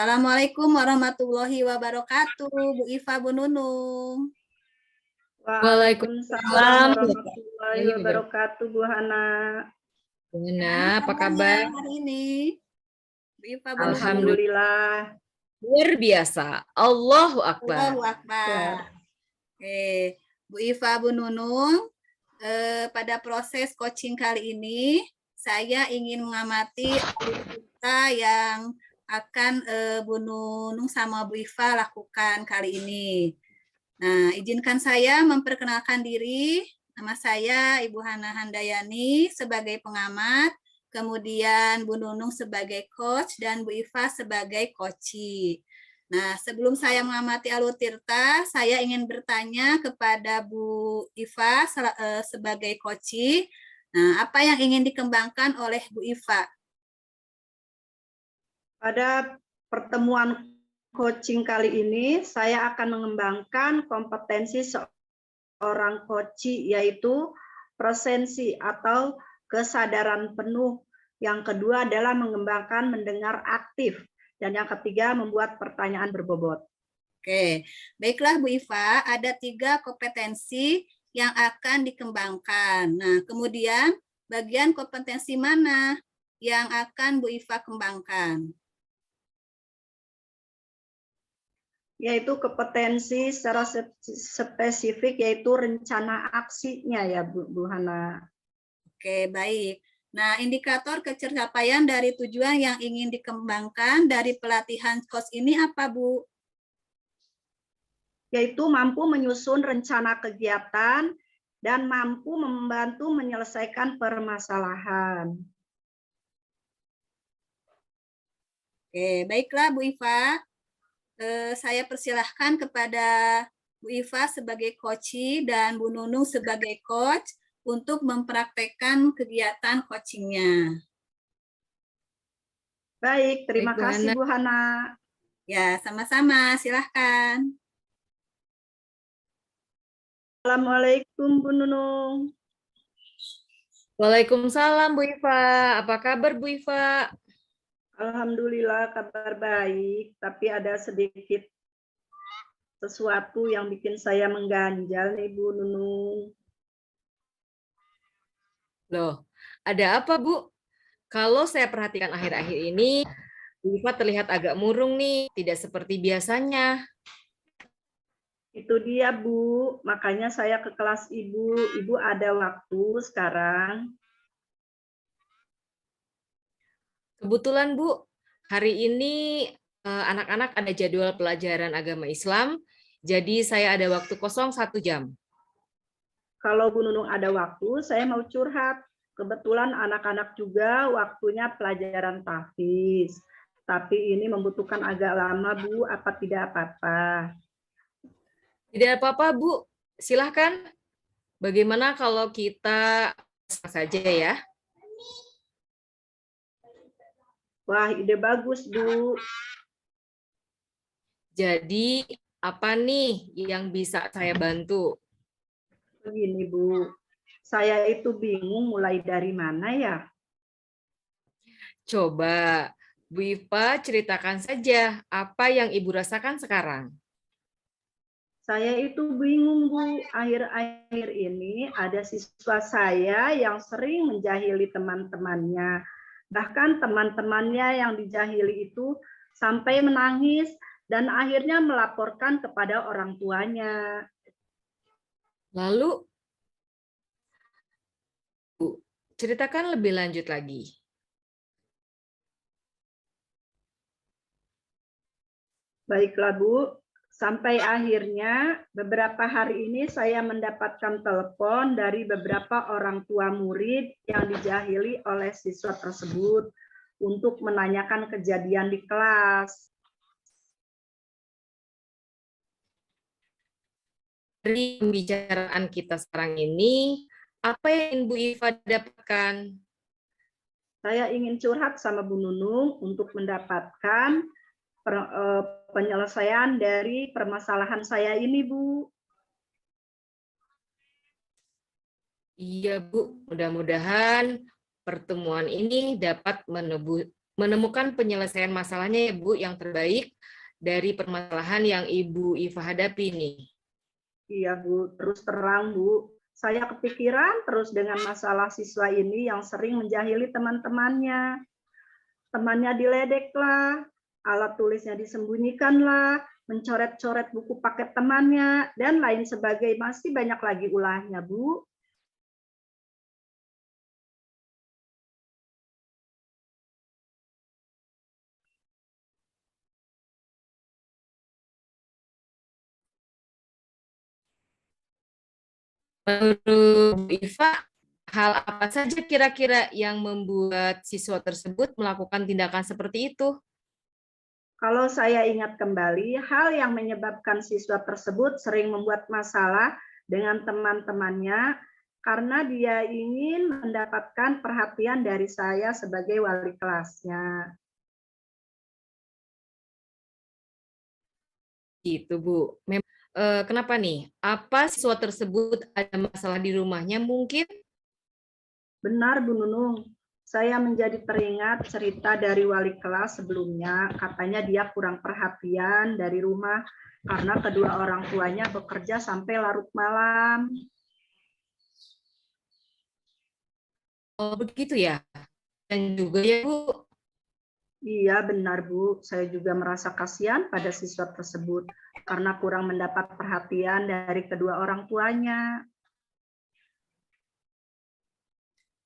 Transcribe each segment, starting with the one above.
Assalamualaikum warahmatullahi wabarakatuh, Bu Iva, Bu Nunung. Waalaikumsalam Waalaikumsalam. warahmatullahi wabarakatuh, Bu Hana. Bu Hana, apa kabar? Hari ini, Bu Iva, Bu Nunung. Alhamdulillah. Luar biasa. Allahu Akbar. Allahu Akbar. Oke, Bu Iva, Bu Nunung, pada proses coaching kali ini, saya ingin mengamati kita yang akan Bu Nunung sama Bu Iva lakukan kali ini. Nah, izinkan saya memperkenalkan diri. Nama saya Ibu Hana Handayani sebagai pengamat, kemudian Bu Nunung sebagai coach, dan Bu Iva sebagai coachee. Nah, sebelum saya mengamati Alur Tirta, saya ingin bertanya kepada Bu Iva sebagai coachee. Nah, apa yang ingin dikembangkan oleh Bu Iva? Pada pertemuan coaching kali ini, saya akan mengembangkan kompetensi seorang coachee, yaitu presensi atau kesadaran penuh. Yang kedua adalah mengembangkan mendengar aktif. Dan yang ketiga, membuat pertanyaan berbobot. Oke, baiklah Bu Iva, ada 3 kompetensi yang akan dikembangkan. Nah, kemudian bagian kompetensi mana yang akan Bu Iva kembangkan? Yaitu kompetensi secara spesifik, yaitu rencana aksinya ya Bu Hana. Oke, baik. Nah, indikator pencapaian dari tujuan yang ingin dikembangkan dari pelatihan coach ini apa, Bu? Yaitu mampu menyusun rencana kegiatan dan mampu membantu menyelesaikan permasalahan. Oke, baiklah Bu Iva. Saya persilahkan kepada Bu Iva sebagai coachee dan Bu Nunung sebagai coach untuk mempraktekkan kegiatan coachingnya. Baik, terima kasih Bu Hana. Ya, sama-sama. Silahkan. Assalamualaikum Bu Nunung. Waalaikumsalam Bu Iva. Apa kabar Bu Iva? Alhamdulillah kabar baik, tapi ada sedikit sesuatu yang bikin saya mengganjal nih Bu Nunung. Loh, ada apa Bu? Kalau saya perhatikan akhir-akhir ini, Bu Iva terlihat agak murung nih, tidak seperti biasanya. Itu dia Bu, makanya saya ke kelas Ibu. Ibu ada waktu sekarang? Kebetulan Bu, hari ini anak-anak ada jadwal pelajaran agama Islam, jadi saya ada waktu kosong 1 jam. Kalau Bu Nunung ada waktu, saya mau curhat. Kebetulan anak-anak juga waktunya pelajaran tahfiz. Tapi ini membutuhkan agak lama Bu, apa tidak apa-apa? Tidak apa-apa Bu, silahkan. Bagaimana kalau kita saja ya? Wah, ide bagus Bu. Jadi apa nih yang bisa saya bantu? Begini Bu, saya itu bingung mulai dari mana ya? Coba Bu Iva ceritakan saja apa yang Ibu rasakan sekarang. Saya itu bingung Bu, akhir-akhir ini ada siswa saya yang sering menjahili teman-temannya. Bahkan teman-temannya yang dijahili itu sampai menangis dan akhirnya melaporkan kepada orang tuanya. Lalu, Bu, ceritakan lebih lanjut lagi. Baiklah Bu, sampai akhirnya beberapa hari ini saya mendapatkan telepon dari beberapa orang tua murid yang dijahili oleh siswa tersebut untuk menanyakan kejadian di kelas. Dari pembicaraan kita sekarang ini, apa yang Bu Iva dapatkan? Saya ingin curhat sama Bu Nunung untuk mendapatkan penyelesaian dari permasalahan saya ini, Bu. Iya, Bu. Mudah-mudahan pertemuan ini dapat menemukan penyelesaian masalahnya ya Bu yang terbaik dari permasalahan yang Ibu Iva hadapi nih. Iya Bu, terus terang Bu, saya kepikiran terus dengan masalah siswa ini yang sering menjahili teman-temannya. Temannya diledek lah, alat tulisnya disembunyikan lah, mencoret-coret buku paket temannya, dan lain sebagainya. Masih banyak lagi ulahnya, Bu. Menurut Bu Iva, hal apa saja kira-kira yang membuat siswa tersebut melakukan tindakan seperti itu? Kalau saya ingat kembali, hal yang menyebabkan siswa tersebut sering membuat masalah dengan teman-temannya karena dia ingin mendapatkan perhatian dari saya sebagai wali kelasnya. Gitu, Bu. Kenapa nih? Apa siswa tersebut ada masalah di rumahnya mungkin? Benar, Bu Nunung. Saya menjadi teringat cerita dari wali kelas sebelumnya. Katanya dia kurang perhatian dari rumah karena kedua orang tuanya bekerja sampai larut malam. Oh, begitu ya. Dan juga ya, Bu, Iya, benar, Bu. Saya juga merasa kasihan pada siswa tersebut karena kurang mendapat perhatian dari kedua orang tuanya.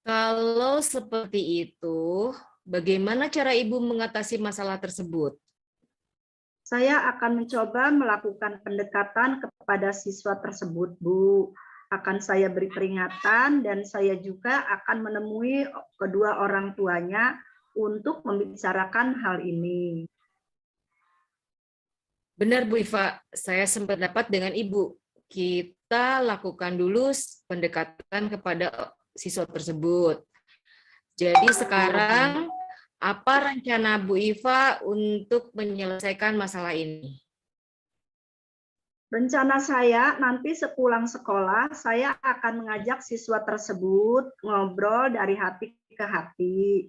kalau seperti itu, bagaimana cara Ibu mengatasi masalah tersebut? Saya akan mencoba melakukan pendekatan kepada siswa tersebut, Bu. Akan saya beri peringatan dan saya juga akan menemui kedua orang tuanya untuk membicarakan hal ini. Benar, Bu Iva, saya sempat dapat dengan Ibu. Kita lakukan dulu pendekatan kepada siswa tersebut. Jadi sekarang, apa rencana Bu Iva untuk menyelesaikan masalah ini? Rencana saya nanti sepulang sekolah, saya akan mengajak siswa tersebut ngobrol dari hati ke hati.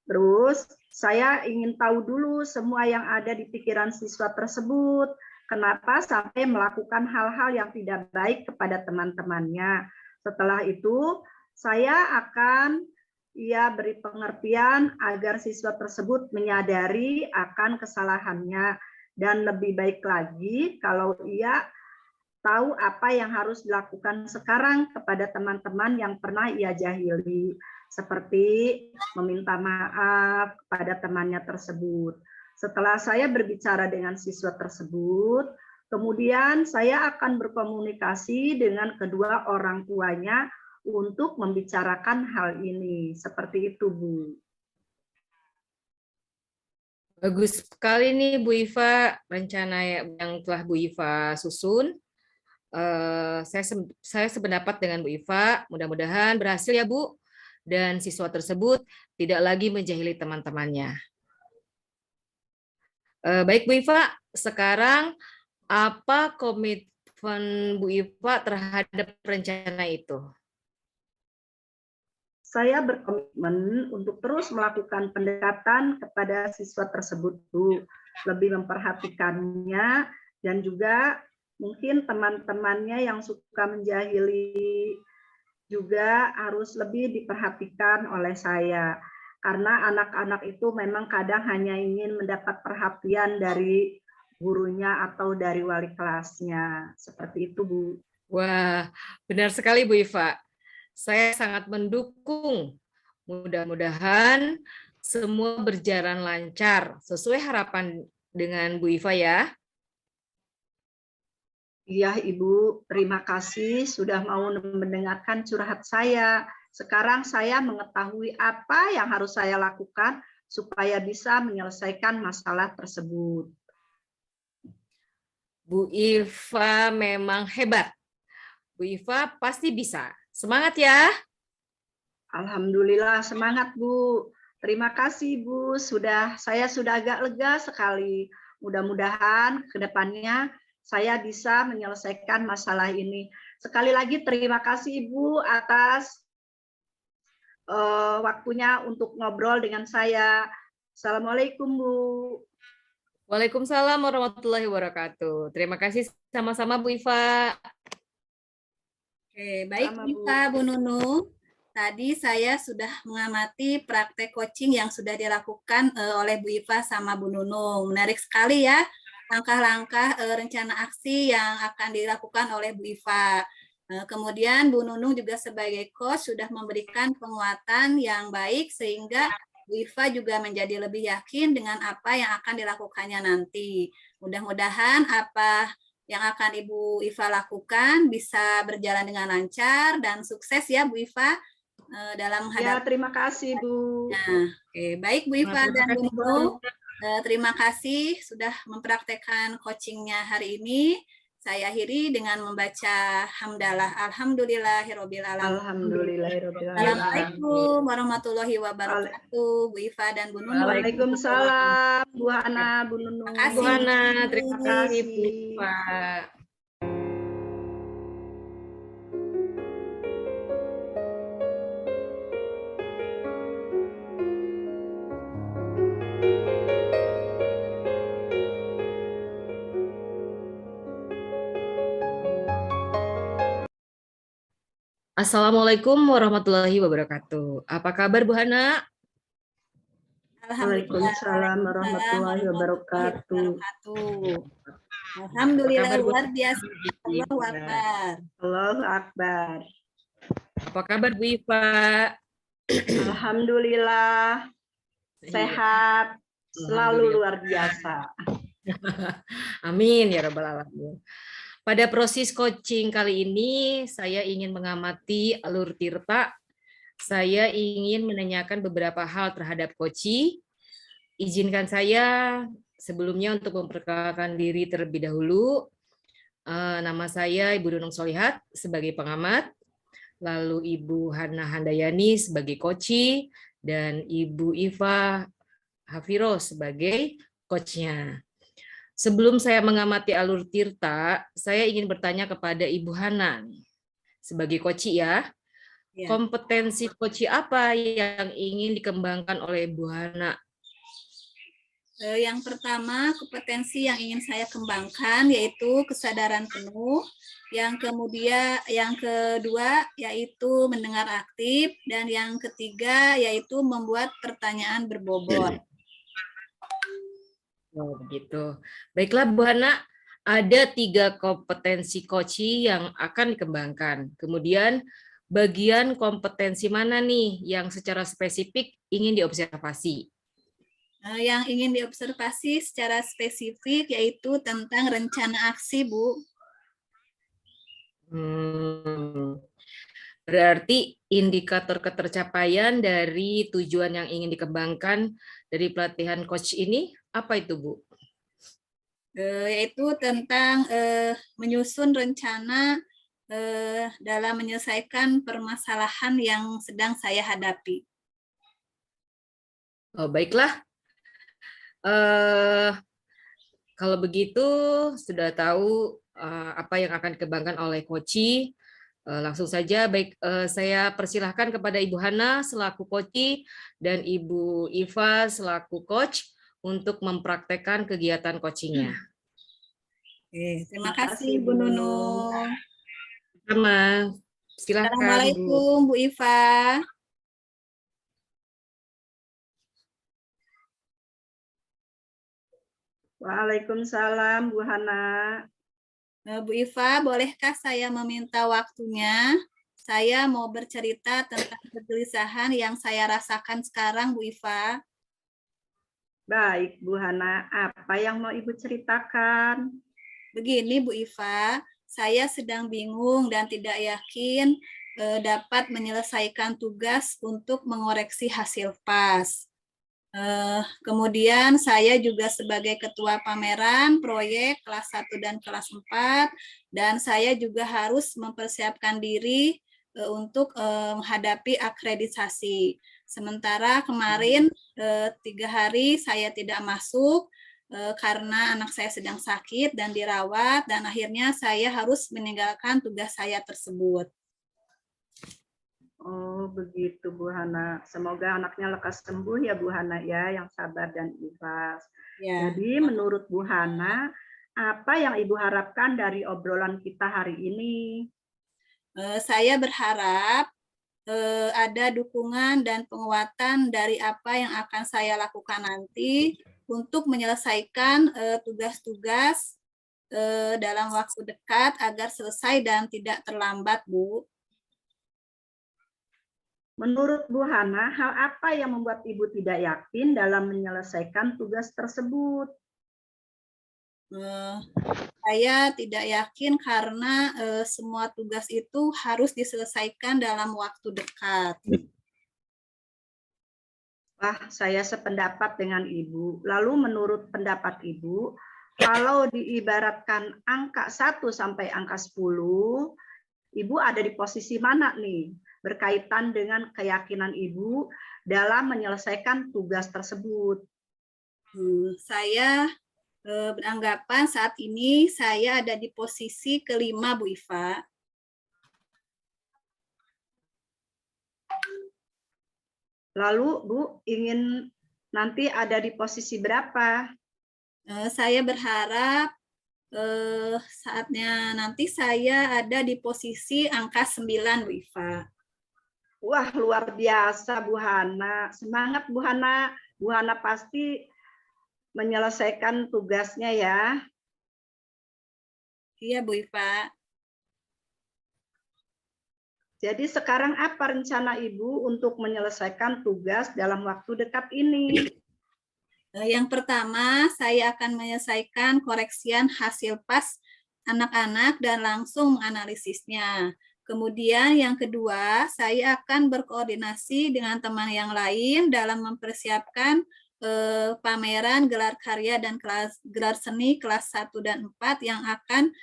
Terus saya ingin tahu dulu semua yang ada di pikiran siswa tersebut. Kenapa sampai melakukan hal-hal yang tidak baik kepada teman-temannya. Setelah itu saya akan beri pengertian agar siswa tersebut menyadari akan kesalahannya. Dan lebih baik lagi kalau ia tahu apa yang harus dilakukan sekarang kepada teman-teman yang pernah ia jahili, seperti meminta maaf kepada temannya tersebut. Setelah saya berbicara dengan siswa tersebut, kemudian saya akan berkomunikasi dengan kedua orang tuanya untuk membicarakan hal ini. Seperti itu, Bu. Bagus sekali nih Bu Iva, rencana yang telah Bu Iva susun. Saya sependapat dengan Bu Iva, mudah-mudahan berhasil ya Bu, dan siswa tersebut tidak lagi menjahili teman-temannya. Baik Bu Iva, sekarang apa komitmen Bu Iva terhadap rencana itu? Saya berkomitmen untuk terus melakukan pendekatan kepada siswa tersebut, Bu, lebih memperhatikannya dan juga mungkin teman-temannya yang suka menjahili juga harus lebih diperhatikan oleh saya. Karena anak-anak itu memang kadang hanya ingin mendapat perhatian dari gurunya atau dari wali kelasnya. Seperti itu, Bu. Wah, benar sekali Bu Iva. Saya sangat mendukung. Mudah-mudahan semua berjalan lancar sesuai harapan dengan Bu Iva ya. Iya, Ibu. Terima kasih sudah mau mendengarkan curhat saya. Sekarang saya mengetahui apa yang harus saya lakukan supaya bisa menyelesaikan masalah tersebut. Bu Iva memang hebat. Bu Iva pasti bisa. Semangat ya. Alhamdulillah, semangat Bu. Terima kasih Bu, saya sudah agak lega sekali. Mudah-mudahan ke depannya saya bisa menyelesaikan masalah ini. Sekali lagi terima kasih Ibu atas waktunya untuk ngobrol dengan saya. Assalamualaikum, Bu. Waalaikumsalam warahmatullahi wabarakatuh. Terima kasih sama-sama Bu Iva. Oke, baik Sama, Bu Iva, Bu Nunung. Tadi saya sudah mengamati praktek coaching yang sudah dilakukan oleh Bu Iva sama Bu Nunung. Menarik sekali ya langkah-langkah rencana aksi yang akan dilakukan oleh Bu Iva. Kemudian Bu Nunung juga sebagai coach sudah memberikan penguatan yang baik sehingga Bu Iva juga menjadi lebih yakin dengan apa yang akan dilakukannya nanti. Mudah-mudahan apa yang akan Ibu Iva lakukan bisa berjalan dengan lancar dan sukses ya Bu Iva dalam Ya, menghadapi. terima kasih, Bu. Nah, baik Bu Iva Terima dan Bu kasih, Bu. Nunung. Terima kasih sudah mempraktekkan coachingnya hari ini. Saya akhiri dengan membaca hamdalah. Alhamdulillahirobbil alamin. Alhamdulillahirobbilalamin. Assalamualaikum warahmatullahi wabarakatuh, Bu Iva dan Bu Nunung. Waalaikumsalam, Bu Hana, Bu Nunung. Terima kasih, Bu Hana, terima Terima kasih Bu kasih. Iva. Assalamualaikum warahmatullahi wabarakatuh. Apa kabar Bu Hana? Waalaikumsalam warahmatullahi wabarakatuh. Alhamdulillah Apa kabar, Bu? luar biasa. Allahu Akbar. Allahu Akbar. Apa kabar Bu Iva? Alhamdulillah sehat, selalu luar biasa. Amin ya rabbal alamin. Pada proses coaching kali ini saya ingin mengamati alur tirta. Saya ingin menanyakan beberapa hal terhadap Koci. Izinkan saya sebelumnya untuk memperkenalkan diri terlebih dahulu. Nama saya Ibu Nunung Solihat sebagai pengamat, lalu Ibu Hana Handayani sebagai Koci, dan Ibu Iva Hafiro sebagai coachnya. Sebelum saya mengamati alur tirta, saya ingin bertanya kepada Ibu Hana sebagai Koci ya. Ya. Kompetensi Koci apa yang ingin dikembangkan oleh Ibu Hana? Yang pertama, kompetensi yang ingin saya kembangkan yaitu kesadaran penuh. Yang kedua yaitu mendengar aktif, dan yang ketiga yaitu membuat pertanyaan berbobot. Oh, begitu. Baiklah Bu Hana, ada 3 kompetensi Koci yang akan dikembangkan. Kemudian bagian kompetensi mana nih yang secara spesifik ingin diobservasi? Yang ingin diobservasi secara spesifik yaitu tentang rencana aksi, Bu. Berarti indikator ketercapaian dari tujuan yang ingin dikembangkan dari pelatihan coach ini apa itu, Bu? Yaitu tentang menyusun rencana dalam menyelesaikan permasalahan yang sedang saya hadapi. Oh, baiklah. Kalau begitu sudah tahu apa yang akan dikembangkan oleh Koci. Langsung saja, baik, saya persilahkan kepada Ibu Hana selaku Koci dan Ibu Iva selaku coach untuk mempraktekkan kegiatan coachingnya. Terima kasih Bu Nunung. Sama, silakan Bu. Assalamualaikum Bu Iva. Waalaikumsalam, Bu Hana. Bu Iva, bolehkah saya meminta waktunya? Saya mau bercerita tentang kegelisahan yang saya rasakan sekarang, Bu Iva. Baik, Bu Hana. Apa yang mau Ibu ceritakan? Begini, Bu Iva, saya sedang bingung dan tidak yakin dapat menyelesaikan tugas untuk mengoreksi hasil PAS. Kemudian saya juga sebagai ketua pameran proyek kelas 1 dan kelas 4, dan saya juga harus mempersiapkan diri untuk menghadapi akreditasi. Sementara kemarin 3 hari saya tidak masuk karena anak saya sedang sakit dan dirawat, dan akhirnya saya harus meninggalkan tugas saya tersebut. Oh, begitu Bu Hana. Semoga anaknya lekas sembuh ya Bu Hana ya, yang sabar dan ikhlas. Ya. Jadi menurut Bu Hana, apa yang Ibu harapkan dari obrolan kita hari ini? Saya berharap ada dukungan dan penguatan dari apa yang akan saya lakukan nanti untuk menyelesaikan tugas-tugas dalam waktu dekat agar selesai dan tidak terlambat, Bu. Menurut Bu Hana, hal apa yang membuat Ibu tidak yakin dalam menyelesaikan tugas tersebut? Saya tidak yakin karena semua tugas itu harus diselesaikan dalam waktu dekat. Wah, saya sependapat dengan Ibu. Lalu menurut pendapat Ibu, kalau diibaratkan angka 1 sampai angka 10, Ibu ada di posisi mana nih? Berkaitan dengan keyakinan Ibu dalam menyelesaikan tugas tersebut. Saya beranggapan saat ini saya ada di posisi kelima, Bu Iva. Lalu Bu ingin nanti ada di posisi berapa? Saya berharap saatnya nanti saya ada di posisi angka 9, Bu Iva. Wah, luar biasa Bu Hana. Semangat Bu Hana. Bu Hana pasti menyelesaikan tugasnya ya. Iya, Bu Iva. Jadi sekarang apa rencana Ibu untuk menyelesaikan tugas dalam waktu dekat ini? Yang pertama, saya akan menyelesaikan koreksian hasil PAS anak-anak dan langsung menganalisisnya. Kemudian yang kedua, saya akan berkoordinasi dengan teman yang lain dalam mempersiapkan pameran gelar karya dan gelar seni kelas 1 dan 4 yang akan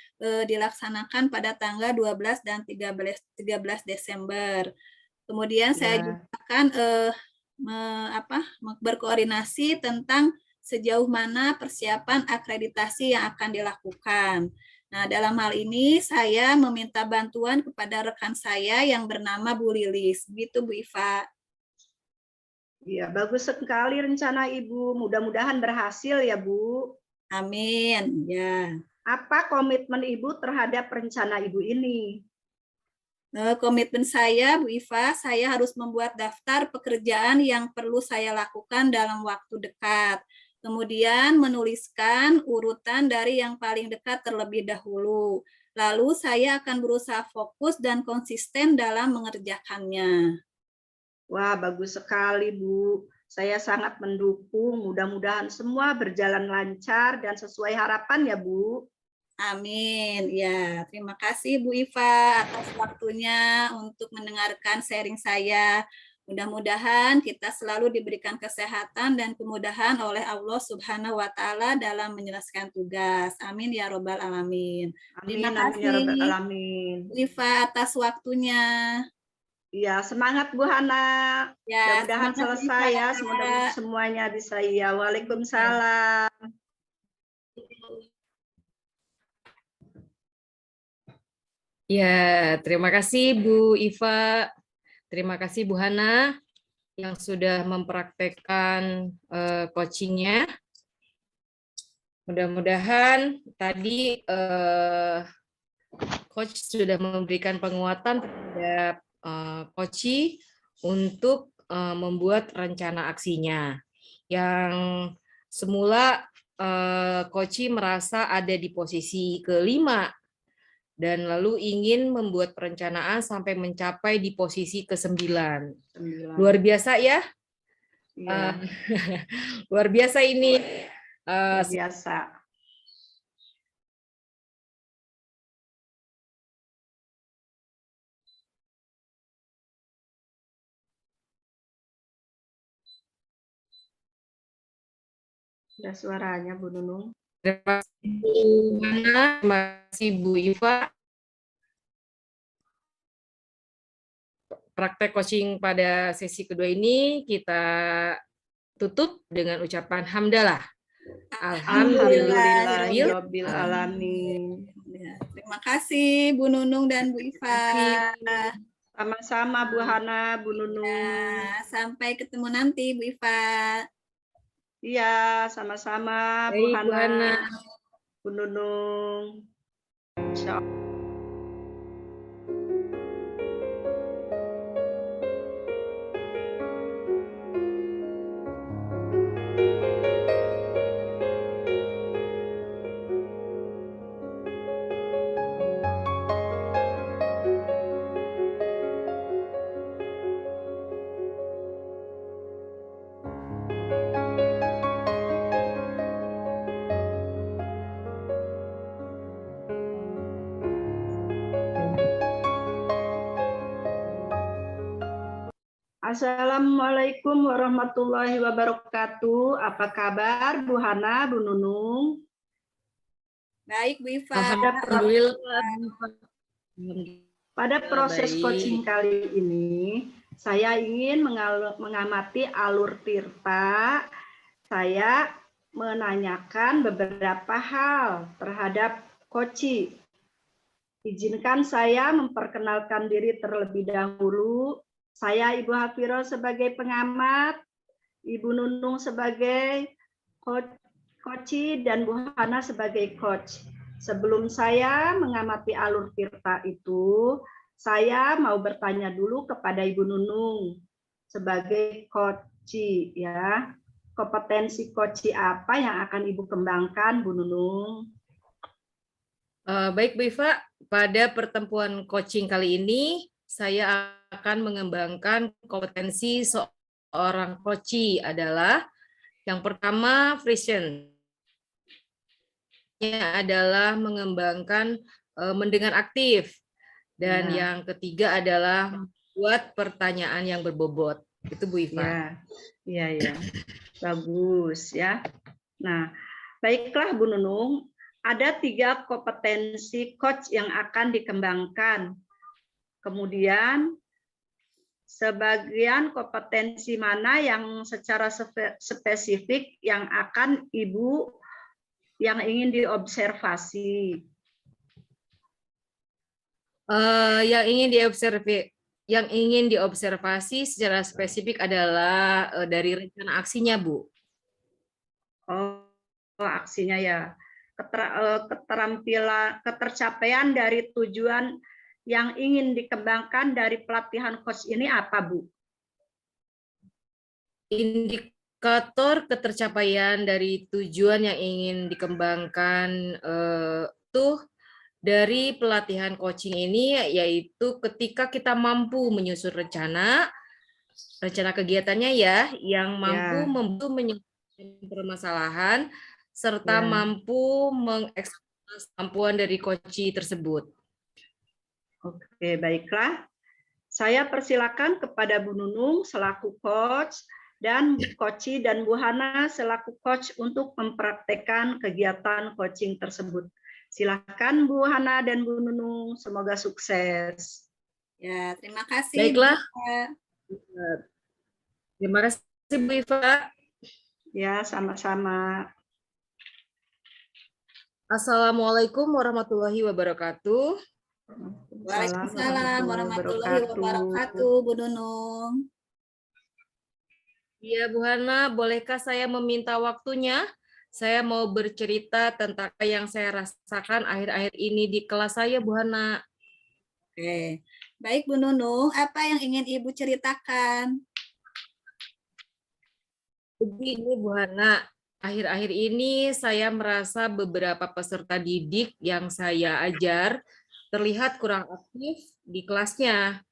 dilaksanakan pada tanggal 12 dan 13 Desember. Kemudian saya juga akan berkoordinasi tentang sejauh mana persiapan akreditasi yang akan dilakukan. Nah, dalam hal ini saya meminta bantuan kepada rekan saya yang bernama Bu Lilis. Begitu, Bu Iva. Iya, bagus sekali rencana Ibu. Mudah-mudahan berhasil ya, Bu. Amin. Ya. Apa komitmen Ibu terhadap rencana Ibu ini? Komitmen saya, Bu Iva, saya harus membuat daftar pekerjaan yang perlu saya lakukan dalam waktu dekat. Kemudian menuliskan urutan dari yang paling dekat terlebih dahulu. Lalu saya akan berusaha fokus dan konsisten dalam mengerjakannya. Wah, bagus sekali, Bu. Saya sangat mendukung. Mudah-mudahan semua berjalan lancar dan sesuai harapan ya, Bu. Amin. Ya, terima kasih Bu Iva atas waktunya untuk mendengarkan sharing saya. Mudah-mudahan kita selalu diberikan kesehatan dan kemudahan oleh Allah Subhanahu wa taala dalam menyelesaikan tugas. Amin ya robbal alamin. Terima Amin, ya rabbal kasih alamin. Bu Iva atas waktunya. Iya, semangat Bu Hana. Ya, Mudah-mudahan semangat, Bu selesai ya, Iva. semoga semuanya bisa ya. Waalaikumsalam. Ya, terima kasih Bu Iva, terima kasih Bu Hana yang sudah mempraktekkan coachingnya. Mudah-mudahan tadi coach sudah memberikan penguatan terhadap coach untuk membuat rencana aksinya. Yang semula coach merasa ada di posisi kelima dan lalu ingin membuat perencanaan sampai mencapai di posisi ke-9. Luar biasa ya? Iya. Luar biasa ini. Luar biasa. Ada suaranya Bu Nunung. Terima kasih Bu Hana, terima kasih Bu Iva. Praktek coaching pada sesi kedua ini kita tutup dengan ucapan hamdalah. Alhamdulillahirabbil alamin. Terima kasih Bu Nunung dan Bu Iva. Sama-sama Bu Hana, Bu Nunung. Nah, sampai ketemu nanti Bu Iva. Iya, sama-sama Bu Baik, Bu Hana, Hana. Bu Nunung. Insya Assalamualaikum warahmatullahi wabarakatuh. Apa kabar Bu Hana, Bu Nunung? Baik Bu Iva. Alhamdulillah. Pada proses Baik. coaching kali ini, saya ingin mengamati alur Tirta. Saya menanyakan beberapa hal terhadap coaching. Izinkan saya memperkenalkan diri terlebih dahulu. Saya Ibu Hafiro sebagai pengamat, Ibu Nunung sebagai coach, dan Bu Hana sebagai coach. Sebelum saya mengamati alur Tirta itu, saya mau bertanya dulu kepada Ibu Nunung sebagai coach, ya. Kompetensi coach apa yang akan Ibu kembangkan, Bu Nunung? Baik, Bu Iva. Pada pertemuan coaching kali ini, saya akan mengembangkan kompetensi seorang coach adalah yang pertama, vision. Adalah mengembangkan mendengar aktif. Dan yang ketiga adalah buat pertanyaan yang berbobot. Itu Bu Iva. Iya. Bagus ya. Nah, baiklah Bu Nunung. Ada 3 kompetensi coach yang akan dikembangkan. Kemudian sebagian kompetensi mana yang secara spesifik yang akan Ibu yang ingin diobservasi? Yang ingin diobservasi secara spesifik adalah dari rencana aksinya, Bu. Oh, aksinya ya. Ketercapaian dari tujuan yang ingin dikembangkan dari pelatihan coach ini apa, Bu? Indikator ketercapaian dari tujuan yang ingin dikembangkan tuh dari pelatihan coaching ini yaitu ketika kita mampu menyusun rencana kegiatannya ya yang mampu menyelesaikan permasalahan serta mampu mengeksekusi kemampuan dari coach tersebut. Oke, baiklah. Saya persilakan kepada Bu Nunung selaku coach dan coach dan Bu Hana selaku coach untuk mempraktekkan kegiatan coaching tersebut. Silakan Bu Hana dan Bu Nunung, semoga sukses. Ya, terima kasih. Baiklah. Terima kasih Bu Iva. Ya, sama-sama. Assalamualaikum warahmatullahi wabarakatuh. Waalaikumsalam warahmatullahi wabarakatuh, Bu Nunung. Iya, Bu Hana, bolehkah saya meminta waktunya? Saya mau bercerita tentang apa yang saya rasakan akhir-akhir ini di kelas saya, Bu Hana. Oke, baik Bu Nunung, apa yang ingin Ibu ceritakan? Begini Bu Hana, akhir-akhir ini saya merasa beberapa peserta didik yang saya ajar terlihat kurang aktif di kelasnya.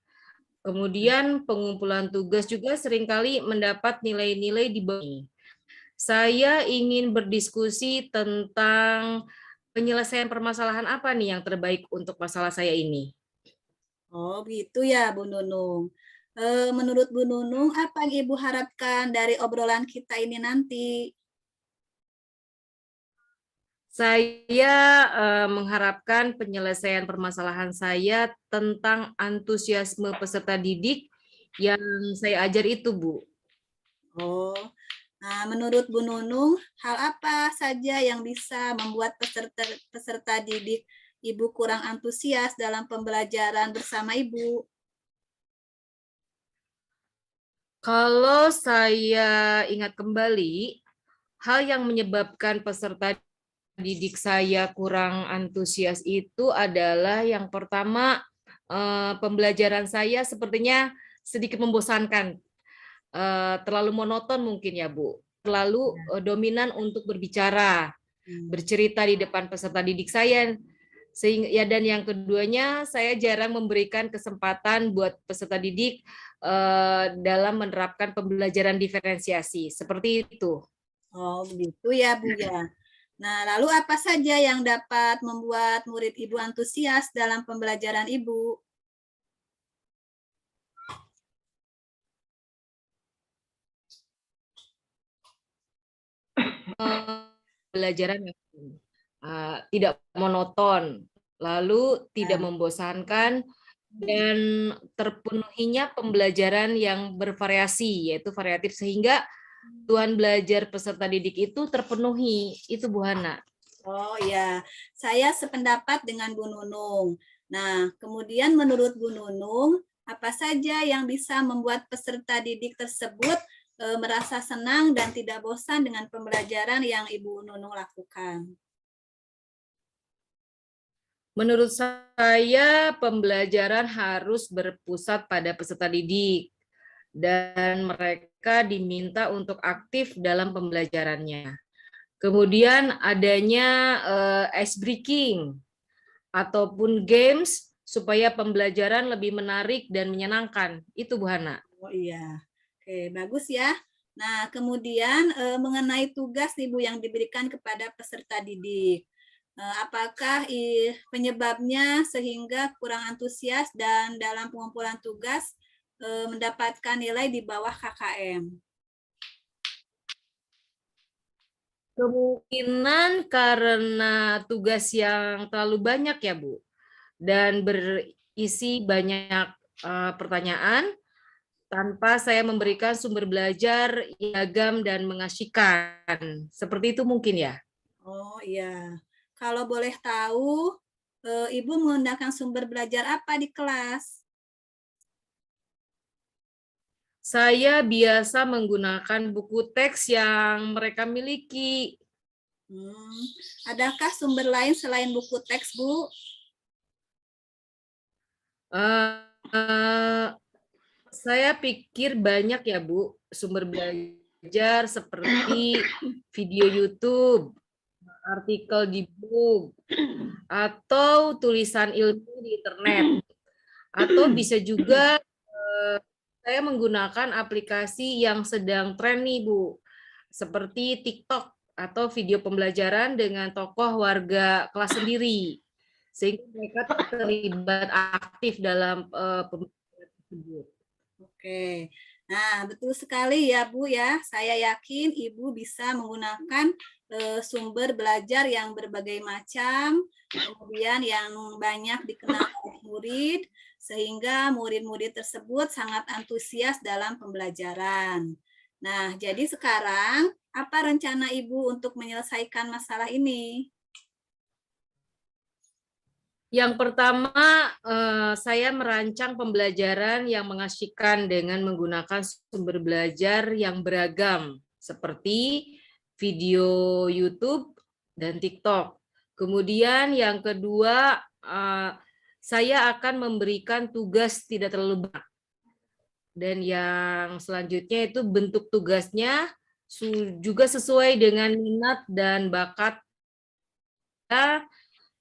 Kemudian pengumpulan tugas juga seringkali mendapat nilai-nilai di bawah. Saya ingin berdiskusi tentang penyelesaian permasalahan apa nih yang terbaik untuk masalah saya ini. Oh, gitu ya Bu Nunung. Menurut Bu Nunung, apa yang Ibu harapkan dari obrolan kita ini nanti? Saya mengharapkan penyelesaian permasalahan saya tentang antusiasme peserta didik yang saya ajar itu, Bu. Oh, nah menurut Bu Nunung, hal apa saja yang bisa membuat peserta didik Ibu kurang antusias dalam pembelajaran bersama Ibu? Kalau saya ingat kembali, hal yang menyebabkan peserta didik saya kurang antusias itu adalah yang pertama, pembelajaran saya sepertinya sedikit membosankan, terlalu monoton mungkin ya Bu, terlalu dominan untuk berbicara, bercerita di depan peserta didik saya. Sehingga ya, dan yang keduanya saya jarang memberikan kesempatan buat peserta didik dalam menerapkan pembelajaran diferensiasi seperti itu. Oh, begitu ya, Bu ya. Nah, lalu apa saja yang dapat membuat murid Ibu antusias dalam pembelajaran Ibu? Pembelajaran yang tidak monoton, lalu tidak membosankan, dan terpenuhinya pembelajaran yang bervariasi, yaitu variatif, sehingga tujuan belajar peserta didik itu terpenuhi. Itu Bu Hana. Oh ya, saya sependapat dengan Bu Nunung. Nah, kemudian menurut Bu Nunung, apa saja yang bisa membuat peserta didik tersebut merasa senang dan tidak bosan dengan pembelajaran yang Ibu Nunung lakukan? Menurut saya, pembelajaran harus berpusat pada peserta didik dan mereka diminta untuk aktif dalam pembelajarannya. Kemudian adanya ice breaking ataupun games supaya pembelajaran lebih menarik dan menyenangkan. Itu Bu Hana. Oh iya, oke, bagus ya. Nah, kemudian mengenai tugas nih Bu yang diberikan kepada peserta didik. Apakah penyebabnya sehingga kurang antusias dan dalam pengumpulan tugas mendapatkan nilai di bawah KKM? Kemungkinan karena tugas yang terlalu banyak ya Bu, dan berisi banyak pertanyaan tanpa saya memberikan sumber belajar yang beragam dan mengasyikan. Seperti itu mungkin ya. Oh iya, kalau boleh tahu, Ibu menggunakan sumber belajar apa di kelas? Saya biasa menggunakan buku teks yang mereka miliki. Adakah sumber lain selain buku teks, Bu? Saya pikir banyak ya Bu, sumber belajar seperti video YouTube, artikel di blog, atau tulisan ilmu di internet. Atau bisa juga saya menggunakan aplikasi yang sedang tren nih Bu, seperti TikTok atau video pembelajaran dengan tokoh warga kelas sendiri, sehingga mereka terlibat aktif dalam pembelajaran tersebut. Oke, nah betul sekali ya Bu ya. Saya yakin Ibu bisa menggunakan sumber belajar yang berbagai macam, kemudian yang banyak dikenal oleh murid, sehingga murid-murid tersebut sangat antusias dalam pembelajaran. Nah, jadi sekarang apa rencana Ibu untuk menyelesaikan masalah ini? Yang pertama, saya merancang pembelajaran yang mengasyikan dengan menggunakan sumber belajar yang beragam, seperti video YouTube dan TikTok. Kemudian yang kedua, saya akan memberikan tugas tidak terlalu banyak. Dan yang selanjutnya itu bentuk tugasnya juga sesuai dengan minat dan bakat.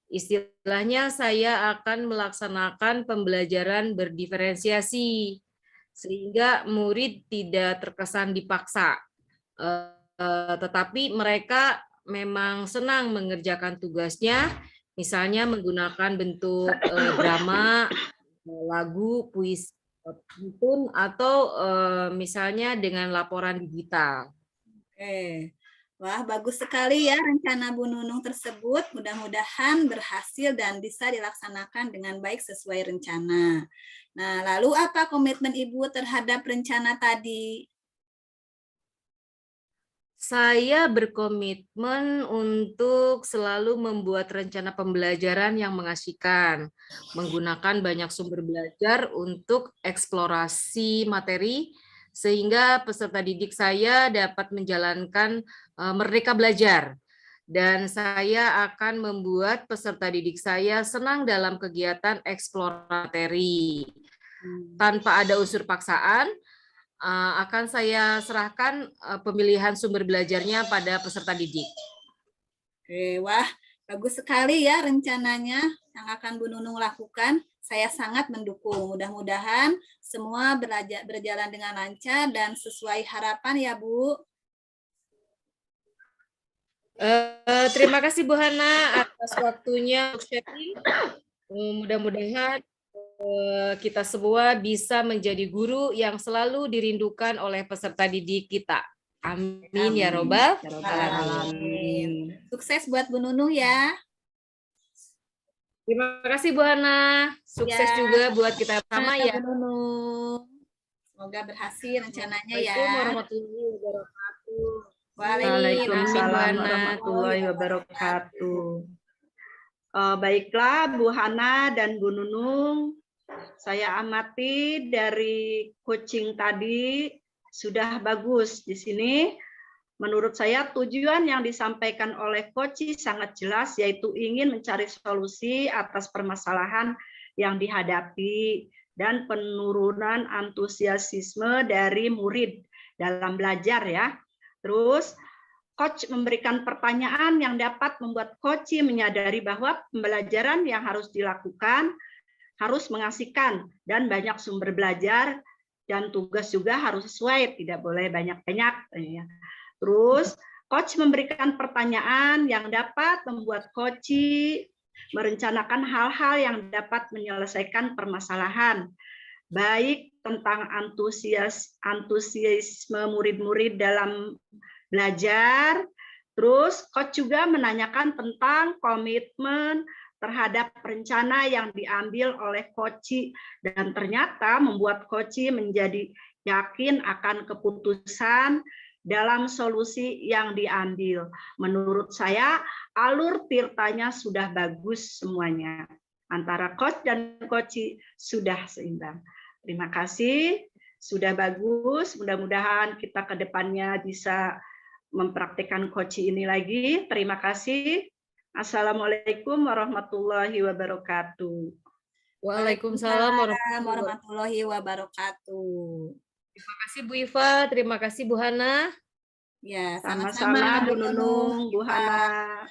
Istilahnya saya akan melaksanakan pembelajaran berdiferensiasi sehingga murid tidak terkesan dipaksa, tetapi mereka memang senang mengerjakan tugasnya, misalnya menggunakan bentuk drama, lagu, puisi, pantun, atau misalnya dengan laporan digital. Oke. Wah, bagus sekali ya rencana Bu Nunung tersebut. Mudah-mudahan berhasil dan bisa dilaksanakan dengan baik sesuai rencana. Nah, lalu apa komitmen Ibu terhadap rencana tadi? Saya berkomitmen untuk selalu membuat rencana pembelajaran yang mengasyikan, menggunakan banyak sumber belajar untuk eksplorasi materi, sehingga peserta didik saya dapat menjalankan Merdeka Belajar. Dan saya akan membuat peserta didik saya senang dalam kegiatan eksplorasi. Tanpa ada unsur paksaan, akan saya serahkan pemilihan sumber belajarnya pada peserta didik. Oke, wah, bagus sekali ya rencananya yang akan Bu Nunung lakukan. Saya sangat mendukung. Mudah-mudahan semua berjalan dengan lancar dan sesuai harapan ya, Bu. Terima kasih Bu Hana atas waktunya untuk sharing. Mudah-mudahan kita semua bisa menjadi guru yang selalu dirindukan oleh peserta didik kita. Amin ya robbal alamin. Sukses buat Bu Nunung ya. Terima kasih Bu Hana. Sukses juga buat kita bersama ya. Bu Nunung. Semoga berhasil rencananya ya. Assalamualaikum warahmatullahi wabarakatuh. Waalaikumsalam warahmatullahi wabarakatuh. Baiklah Bu Hana dan Bu Nunung, saya amati dari coaching tadi sudah bagus di sini. Menurut saya tujuan yang disampaikan oleh coach sangat jelas, yaitu ingin mencari solusi atas permasalahan yang dihadapi dan penurunan antusiasme dari murid dalam belajar ya. Terus coach memberikan pertanyaan yang dapat membuat coach menyadari bahwa pembelajaran yang harus dilakukan harus mengasihkan dan banyak sumber belajar dan tugas juga harus sesuai, tidak boleh banyak-banyak. Terus coach memberikan pertanyaan yang dapat membuat coach merencanakan hal-hal yang dapat menyelesaikan permasalahan, baik tentang antusiasme murid-murid dalam belajar. Terus coach juga menanyakan tentang komitmen terhadap rencana yang diambil oleh coach dan ternyata membuat coach menjadi yakin akan keputusan dalam solusi yang diambil. Menurut saya alur tirtanya sudah bagus semuanya. Antara coach dan coach sudah seimbang. Terima kasih, sudah bagus. Mudah-mudahan kita ke depannya bisa mempraktikkan coach ini lagi. Terima kasih. Assalamualaikum warahmatullahi wabarakatuh. Waalaikumsalam warahmatullahi wabarakatuh. Terima kasih Bu Iva, terima kasih Bu Hana. Ya, sama-sama Bu Nunung, Bu Hana.